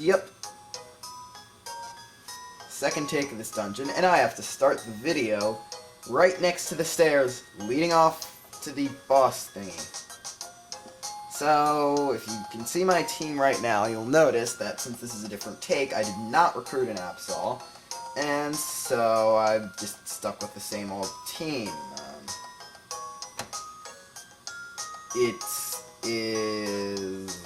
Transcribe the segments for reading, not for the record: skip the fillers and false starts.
Yep. Second take of this dungeon, and I have to start the video right next to the stairs leading off to the boss thingy. So, if you can see my team right now, you'll notice that since this is a different take, I did not recruit an Absol, and so I've just stuck with the same old team. It is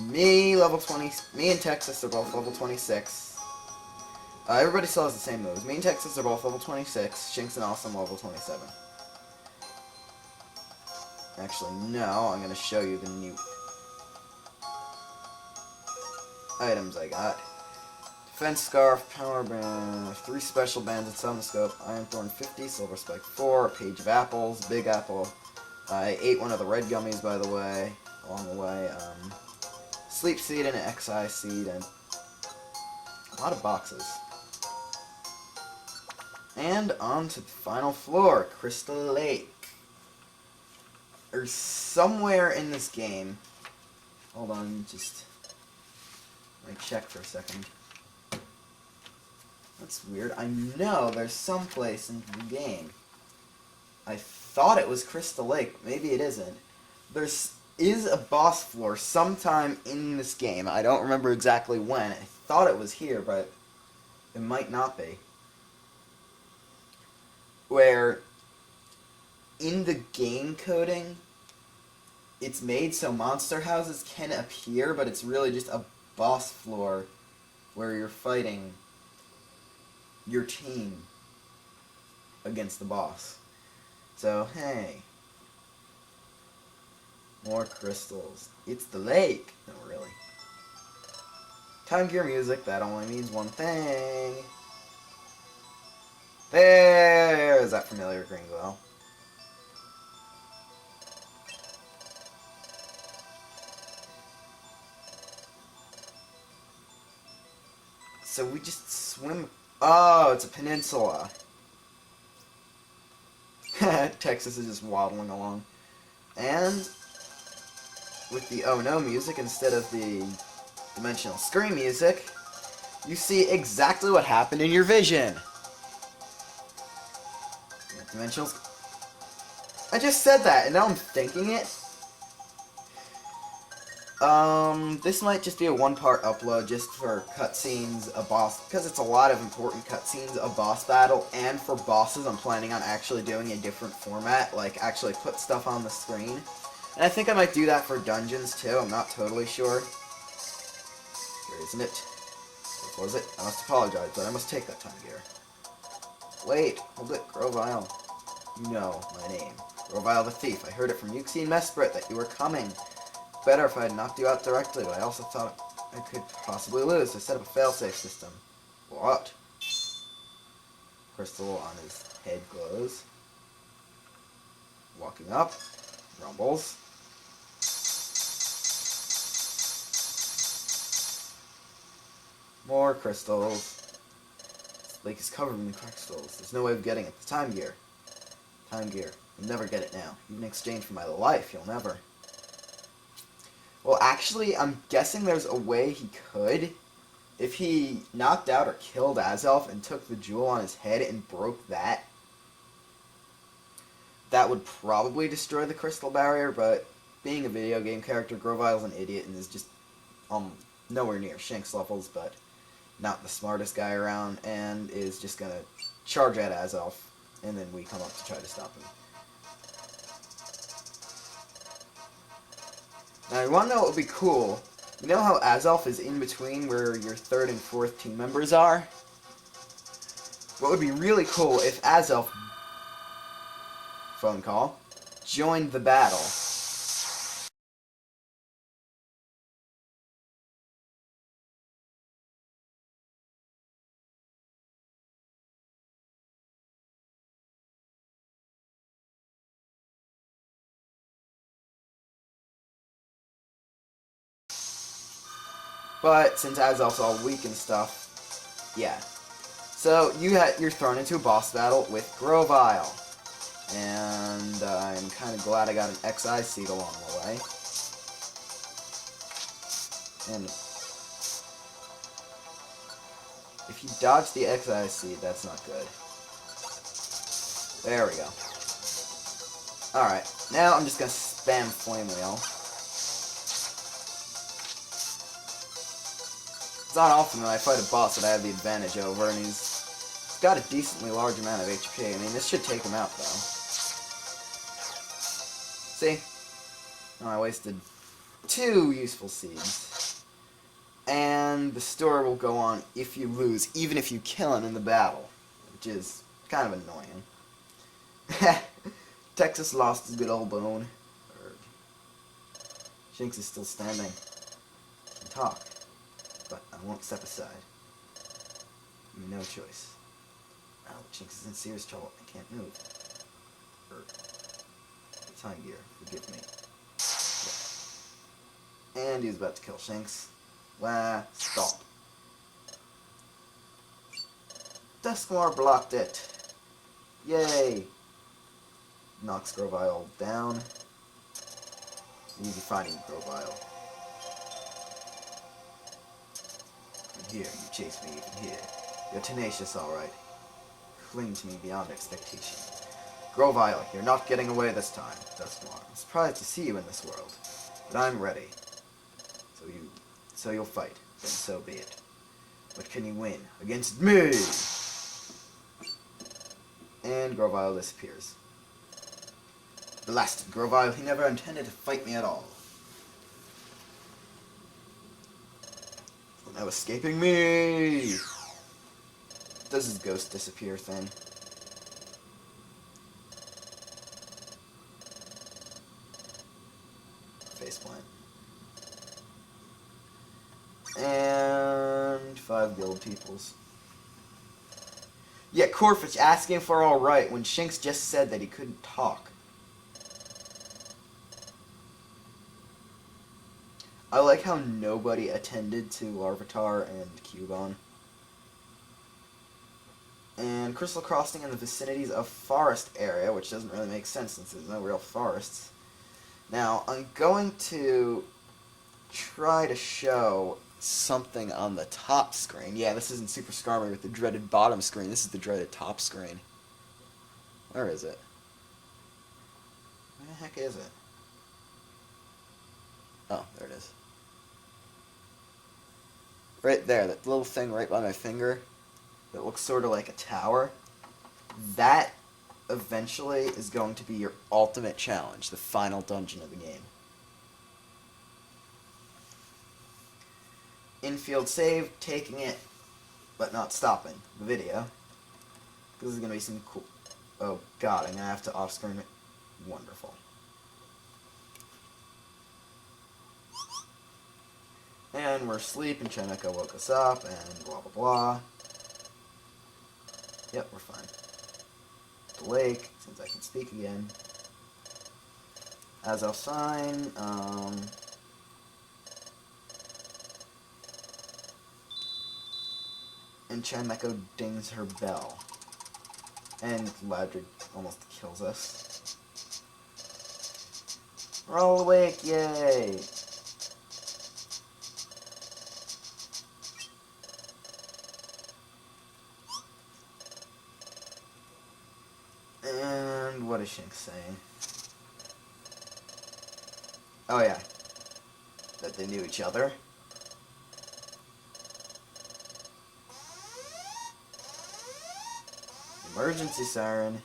me, level 20, me and Texas are both level 26. Everybody still has the same moves. Me and Texas are both level 26, Shinx and Awesome level 27. Actually, no, I'm going to show you the new items I got. Defense Scarf, Power Band, 3 special bands and Summon Scope, Iron Thorn 50, Silver Spike 4, Page of Apples, Big Apple. I ate one of the red gummies, by the way, along the way. Sleep Seed and an XI Seed, and a lot of boxes. And on to the final floor, Crystal Lake. Or somewhere in this game. Hold on, just let me check for a second. That's weird. I know there's some place in the game. I thought it was Crystal Lake. Maybe it isn't. There is a boss floor sometime in this game. I don't remember exactly when. I thought it was here, but it might not be. Where in the game coding, it's made so monster houses can appear, but it's really just a boss floor where you're fighting your team against the boss. So, hey. More crystals. It's the lake. No, really. Time Gear music, that only means one thing. There's that familiar Grovyle. So we just swim. Oh, it's a peninsula. Texas is just waddling along. And with the oh no music instead of the dimensional scream music, you see exactly what happened in your vision. Dimensional. I just said that, and now I'm thinking it. This might just be a one-part upload just for cutscenes, a boss, because it's a lot of important cutscenes, a boss battle, and for bosses I'm planning on actually doing a different format, like actually put stuff on the screen. And I think I might do that for dungeons too, I'm not totally sure. Here, isn't it? What was it? I must apologize, but I must take that time gear. Wait, hold it, Grovyle. You know my name. Grovyle the Thief. I heard it from Yuxi and Mesprit that you were coming. Better if I had knocked you out directly, but I also thought I could possibly lose. I set up a failsafe system. What? Crystal on his head glows. Walking up. Rumbles. More crystals. This lake is covered in crystals. There's no way of getting it. The time gear. Time gear. You'll never get it now. Even in exchange for my life, you'll never. Well, actually, I'm guessing there's a way he could. If he knocked out or killed Azelf and took the jewel on his head and broke that, that would probably destroy the crystal barrier, but being a video game character, Grovyle's an idiot and is just nowhere near Shinx levels, but not the smartest guy around, and is just going to charge at Azelf, and then we come up to try to stop him. Now, you want to know what would be cool? You know how Azelf is in between where your 3rd and 4th team members are? What would be really cool if Azelf, phone call, joined the battle. But since Azelf's all weak and stuff, yeah. So you're thrown into a boss battle with Grovyle, and I'm kind of glad I got an XI seed along the way. And If you dodge the Excise Seed, that's not good. There we go. Alright, now I'm just gonna spam Flame Wheel. It's not often that I fight a boss that I have the advantage over, and he's got a decently large amount of HP. I mean, this should take him out, though. See? Oh, I wasted 2 useful seeds. And the story will go on if you lose, even if you kill him in the battle, which is kind of annoying. Texas lost his good old bone. Shinx is still standing. He can talk, but I won't step aside. You have no choice. Oh, Shinx is in serious trouble. I can't move. Time Gear, forgive me. Yeah. And he's about to kill Shinx. Wah, stop. Dusknoir blocked it. Yay! Knocks Grovyle down. Easy fighting, Grovyle. Even here, you chase me even here. You're tenacious, alright. Cling to me beyond expectation. Grovyle, you're not getting away this time, Dusknoir. I'm surprised to see you in this world. But I'm ready. So you'll fight. Then so be it. But can you win against me? And Grovyle disappears. Blasted Grovyle, he never intended to fight me at all. No escaping me! Does his ghost disappear thing? Faceplant. And 5 guild peoples. Yeah, Corfish asking for alright when Shinx just said that he couldn't talk. I like how nobody attended to Larvitar and Cubone. And Crystal Crossing in the vicinities of Forest area, which doesn't really make sense since there's no real forests. Now, I'm going to try to show something on the top screen. Yeah, this isn't Super Skarmory with the dreaded bottom screen. This is the dreaded top screen. Where is it? Where the heck is it? Oh, there it is. Right there, that little thing right by my finger that looks sort of like a tower. That eventually is going to be your ultimate challenge, the final dungeon of the game. Infield save, taking it, but not stopping the video. This is going to be some cool... Oh god, I'm going to have to off-screen it. Wonderful. And we're asleep, and Cheneko woke us up, and blah blah blah. Yep, we're fine. The lake, since I can speak again. As I'll sign, and Cheneko dings her bell. And Ladrid almost kills us. We're all awake, yay! And what is Shinx saying? Oh yeah. That they knew each other. Emergency siren.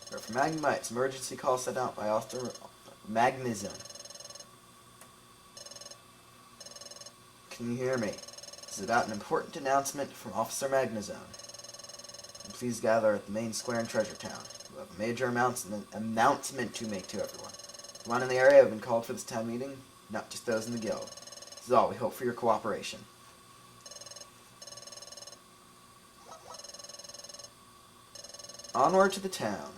For Magnemites, emergency call sent out by Officer Magnezone. Can you hear me? This is about an important announcement from Officer Magnezone. And please gather at the main square in Treasure Town. We'll have a major announcement to make to everyone. Everyone in the area have been called for this town meeting, not just those in the guild. This is all. We hope for your cooperation. Onward to the town.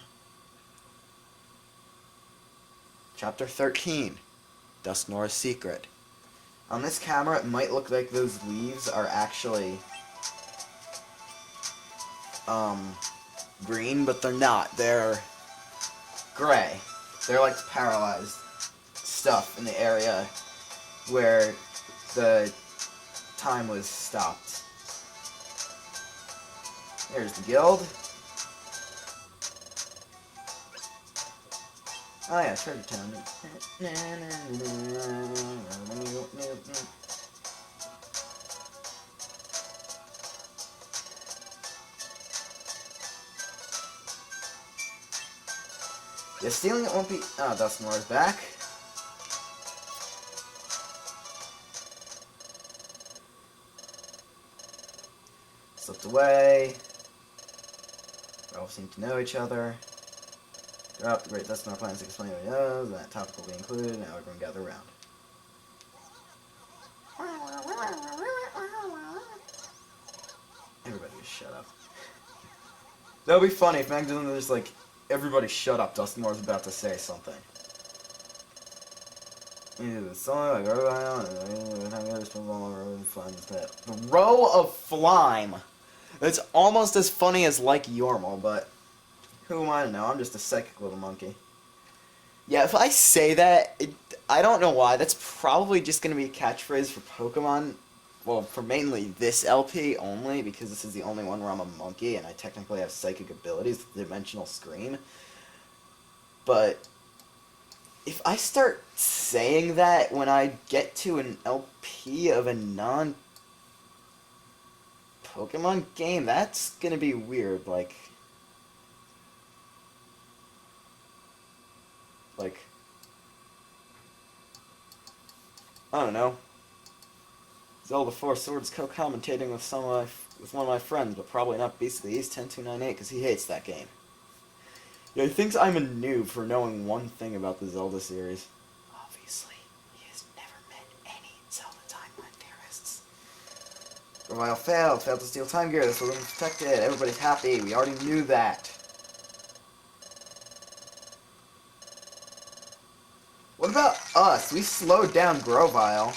Chapter 13. Dusknoir's Secret. On this camera, it might look like those leaves are actually green, but they're not. They're gray. They're like paralyzed stuff in the area where the time was stopped. There's the guild. Oh yeah, Treasure Town. Yeah, stealing it won't be... Oh, Dusknoir's back. Slipped away. They all seem to know each other. Drop the Great Dusknoir plans to explain what he knows, and that topic will be included. Now everyone gather around. Everybody just shut up. That would be funny if Magdalene was just like, everybody shut up, Dusknoir's about to say something. The row of Flime. It's almost as funny as like Yormal, but who am I to know? I'm just a psychic little monkey. Yeah, if I say that, I don't know why. That's probably just going to be a catchphrase for Pokemon. Well, for mainly this LP only, because this is the only one where I'm a monkey and I technically have psychic abilities with Dimensional Scream. But if I start saying that when I get to an LP of a non-Pokemon game, that's gonna be weird, like, I don't know. Zelda 4 Swords co-commentating with one of my friends, but probably not Beastly East 10298 because he hates that game. Yeah, he thinks I'm a noob for knowing one thing about the Zelda series. Obviously, he has never met any Zelda timeline theorists. Grovyle failed to steal Time Gear. This will be protected. Everybody's happy. We already knew that. What about us? We slowed down Grovyle.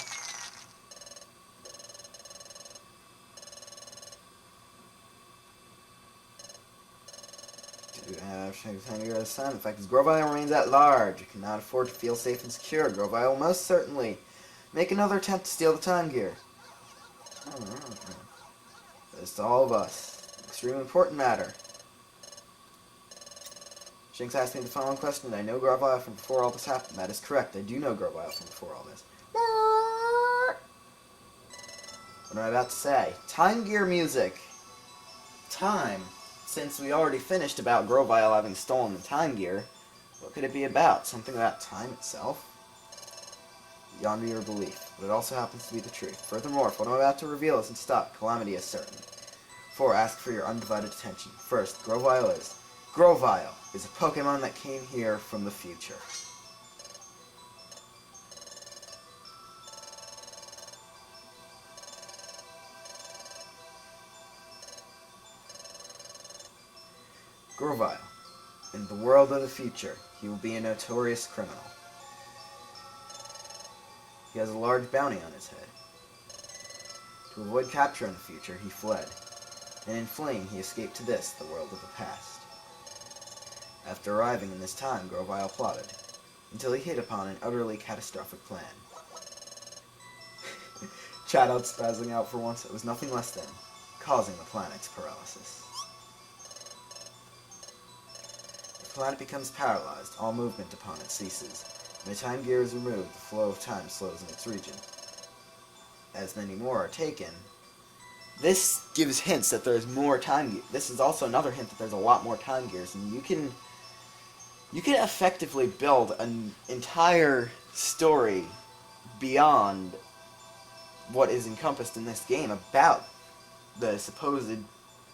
In fact, as Grovyle remains at large, it cannot afford to feel safe and secure. Grovyle will most certainly make another attempt to steal the Time Gear. It's to all of us. Extremely important matter. Shinx asked me the following question. I know Grovyle from before all this happened. That is correct. I do know Grovyle from before all this. What am I about to say? Time Gear music. Time. Since we already finished about Grovyle having stolen the Time Gear, what could it be about? Something about time itself? Beyond your belief, but it also happens to be the truth. Furthermore, if what I'm about to reveal isn't stopped, calamity is certain. 4. Ask for your undivided attention. First, Grovyle is a Pokemon that came here from the future. Grovyle. In the world of the future, he will be a notorious criminal. He has a large bounty on his head. To avoid capture in the future, he fled. And in fleeing, he escaped to this, the world of the past. After arriving in this time, Grovyle plotted, until he hit upon an utterly catastrophic plan. Chat out spazzing out for once. It was nothing less than causing the planet's paralysis. If the planet becomes paralyzed, all movement upon it ceases. When the Time Gear is removed, the flow of time slows in its region. As many more are taken, this gives hints that there's more Time Gears. This is also another hint that there's a lot more Time Gears, and you can effectively build an entire story beyond what is encompassed in this game about the supposed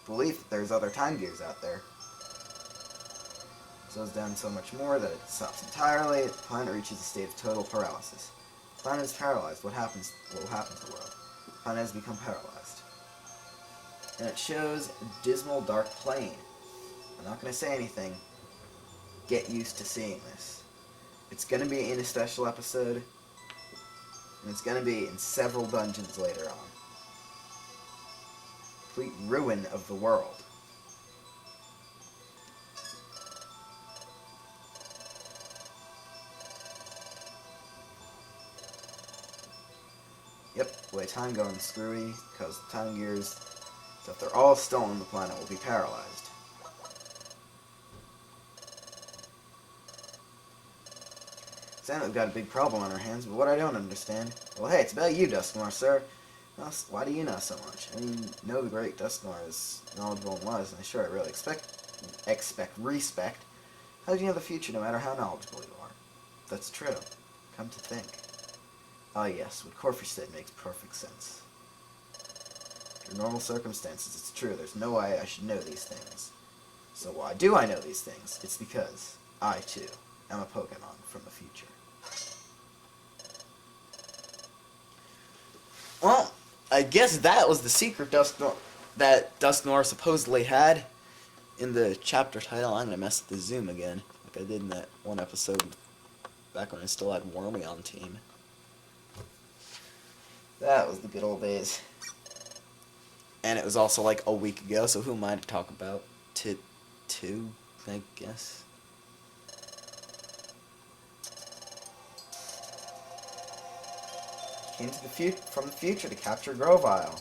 belief that there's other Time Gears out there. It slows down so much more that it stops entirely. The planet reaches a state of total paralysis. The planet is paralyzed. What will happen to the world? The planet has become paralyzed. And it shows a dismal dark plain. I'm not going to say anything. Get used to seeing this. It's going to be in a special episode, and it's going to be in several dungeons later on. Complete ruin of the world. Yep. The way time going screwy, because the time gears. So if they're all stolen, the planet will be paralyzed. Sounds like we've got a big problem on our hands, but what I don't understand... Well, hey, it's about you, Dusknoir, sir. Well, why do you know so much? I mean, you know the great Dusknoir is knowledgeable and wise, and I'm sure I really respect. How do you know the future, no matter how knowledgeable you are? That's true. Come to think. Ah, yes, what Corfu said makes perfect sense. Under normal circumstances, it's true. There's no way I should know these things. So why do I know these things? It's because I, too, am a Pokemon from the future. Well, I guess that was the secret that Dusknoir supposedly had. In the chapter title, I'm going to mess with the zoom again, like I did in that one episode back when I still had Wormy on team. That was the good old days. And it was also like a week ago, so who am I to talk about? Two, I guess. Came to from the future to capture Grovyle.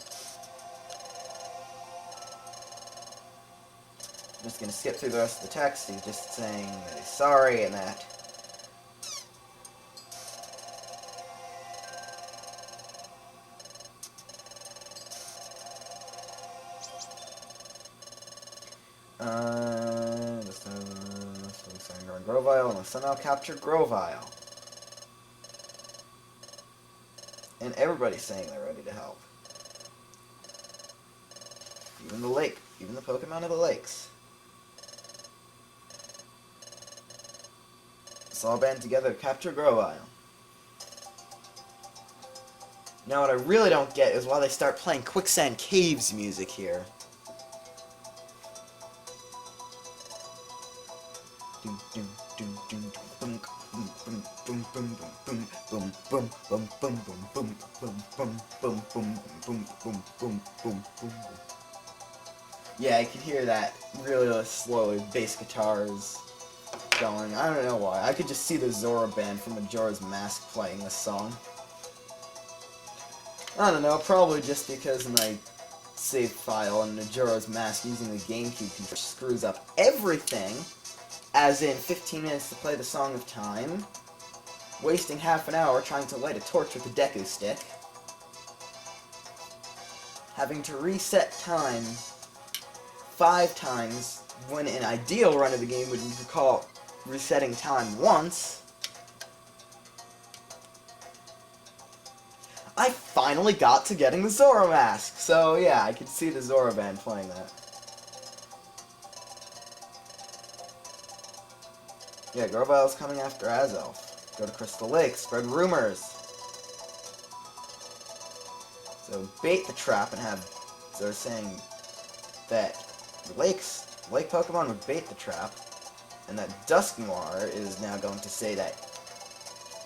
I'm just going to skip through the rest of the text. He's just saying that he's sorry and that... Grovyle, and will somehow capture Grovyle. And everybody's saying they're ready to help. Even the lake, even the Pokemon of the lakes. Let's all band together to capture Grovyle. Now what I really don't get is why they start playing Quicksand Caves music here. Yeah, I could hear that really slowly bass guitars going. I don't know why. I could just see the Zora band from Majora's Mask playing this song. I don't know, probably just because my save file in Majora's Mask using the GameCube controller screws up everything, as in 15 minutes to play the Song of Time, wasting half an hour trying to light a torch with a Deku Stick, having to reset time 5 times, when an ideal run of the game would recall resetting time once. I finally got to getting the Zora mask, so yeah, I could see the Zora band playing that. Yeah, Grovyle's coming after Azelf. Go to Crystal Lake, spread rumors. So bait the trap and have Zora saying that Lake Pokemon would bait the trap, and that Dusknoir is now going to say that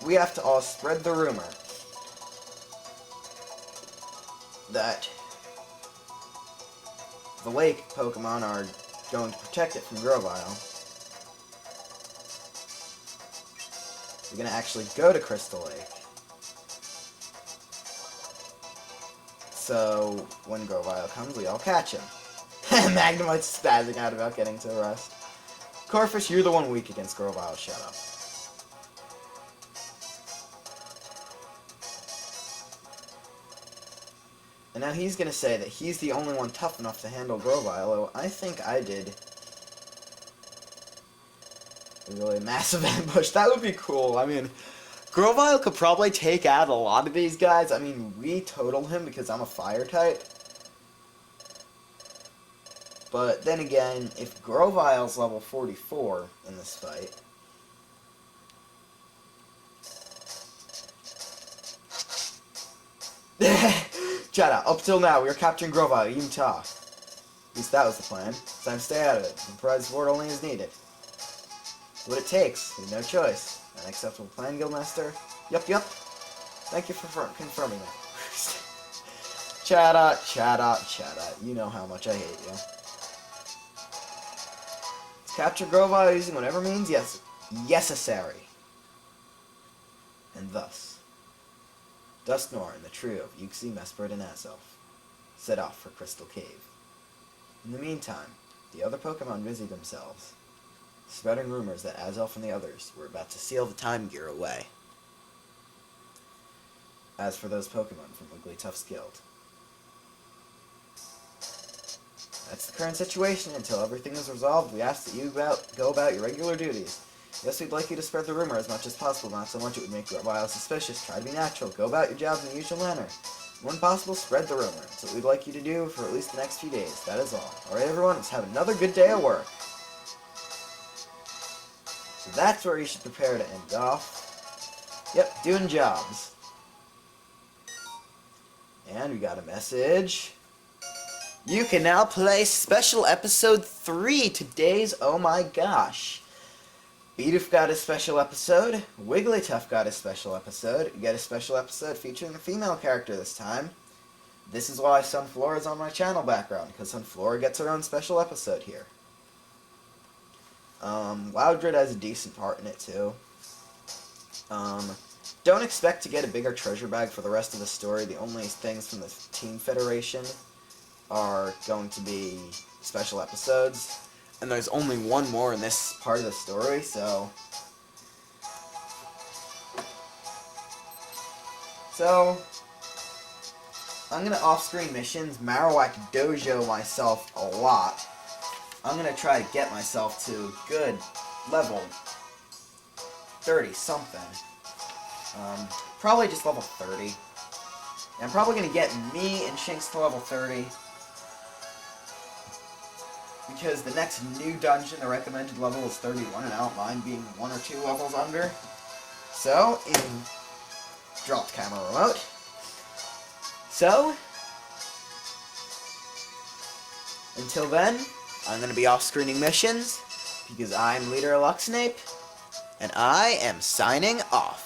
we have to all spread the rumor that the Lake Pokemon are going to protect it from Grovyle. We're going to actually go to Crystal Lake. So, when Grovyle comes, we all catch him. Magnemite's spazzing out about getting to the rest. Corfish, you're the one weak against Grovyle, shut up. And now he's going to say that he's the only one tough enough to handle Grovyle, though I think I did a really massive ambush. That would be cool. I mean, Grovyle could probably take out a lot of these guys. I mean, we totaled him because I'm a fire type. But then again, if Grovyle's level 44 in this fight, shut up. Up till now, we were capturing Grovyle. You can talk. At least that was the plan. It's time to stay out of it. The prize reward only is needed. It's what it takes. We have no choice. An acceptable plan, Guildmaster? Yup. Thank you for confirming that. Chat out. You know how much I hate you. Capture Grovyle using whatever means necessary. And thus, Dusknoir and the trio of Yuxi, Mesprit, and Azelf set off for Crystal Cave. In the meantime, the other Pokemon busied themselves, spreading rumors that Azelf and the others were about to seal the Time Gear away. As for those Pokemon from Wigglytuff's guild, that's the current situation. Until everything is resolved, we ask that you go about your regular duties. Yes, we'd like you to spread the rumor as much as possible, not so much it would make Grovyle suspicious. Try to be natural. Go about your jobs in the usual manner. When possible, spread the rumor. That's what we'd like you to do for at least the next few days. That is all. Alright, everyone, let's have another good day of work. So that's where you should prepare to end off. Yep, doing jobs. And we got a message. You can now play Special Episode 3, today's Oh My Gosh. Bidoof got a special episode, Wigglytuff got a special episode, you get a special episode featuring a female character this time. This is why Sunflora is on my channel background, because Sunflora gets her own special episode here. Loudred has a decent part in it too. Don't expect to get a bigger treasure bag for the rest of the story. The only things from the Team Federation are going to be special episodes. And there's only one more in this part of the story, so... I'm gonna off-screen missions, Marowak Dojo myself a lot. I'm gonna try to get myself to good level 30-something. Probably just level 30. I'm probably gonna get me and Shinx to level 30. Because the next new dungeon, the recommended level is 31, and I don't mind being 1 or 2 levels under. So, dropped camera remote. So, until then, I'm going to be off-screening missions, because I'm LeaderofLuxinape, and I am signing off.